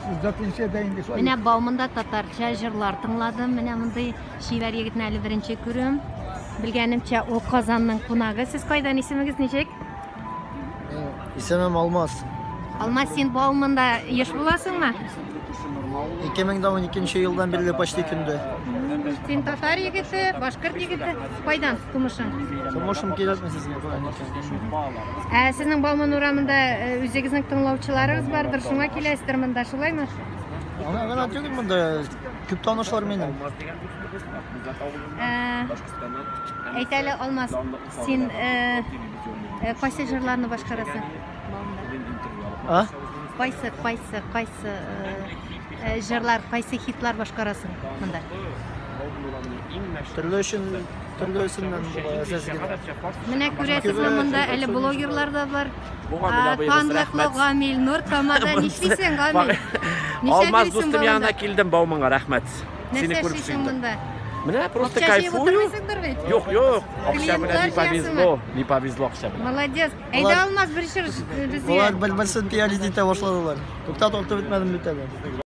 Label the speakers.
Speaker 1: Менә Баумында татарча җырлар тыңладым. Менә мондай шигырь егетне әле беренче күрәм. Белгәнемчә, ул Казанның кунагы. Сез кайдан, исемегез ничек?
Speaker 2: Исемем Алмаз.
Speaker 1: Алмаз, син Баумында еш буласыңмы?
Speaker 2: 2012 елдан бирле почти көндә.
Speaker 1: Син татар егете, башкорт егете. Кайдан тумышың?
Speaker 2: Тормышым киләтме сезгә?
Speaker 1: Сезнең Бауман урамында үзегезнең тыңлаучыларыгыз бардыр, шуңа киләсездер монда, шулаймы?
Speaker 2: Ана гына түгел монда күп танышлар минем.
Speaker 1: Әйт әле, Алмаз, син кайсы җырларны башкарасың?
Speaker 2: А?
Speaker 1: Кайсы җырлар, кайсы хитлар башкарасың монда?
Speaker 2: Төрлесеннән әзәзгә.
Speaker 1: Менә күрәсезме, монда әле блогерлар да бар. Танлыклы Гамил Нур, Камада нишлисең, Гамил?
Speaker 3: Алмаз дустым янына килдем, Бауманга рәхмәт. Сине күреп
Speaker 1: Нәрсә монда?
Speaker 3: Менә просто кайфую. Юк, не повезло акча.
Speaker 1: Молодец. Әйдә, Алмаз, бер җыр безгә.
Speaker 2: Алар белмәсен пиар итә башладылар. Туктап бетмәдем бит әле.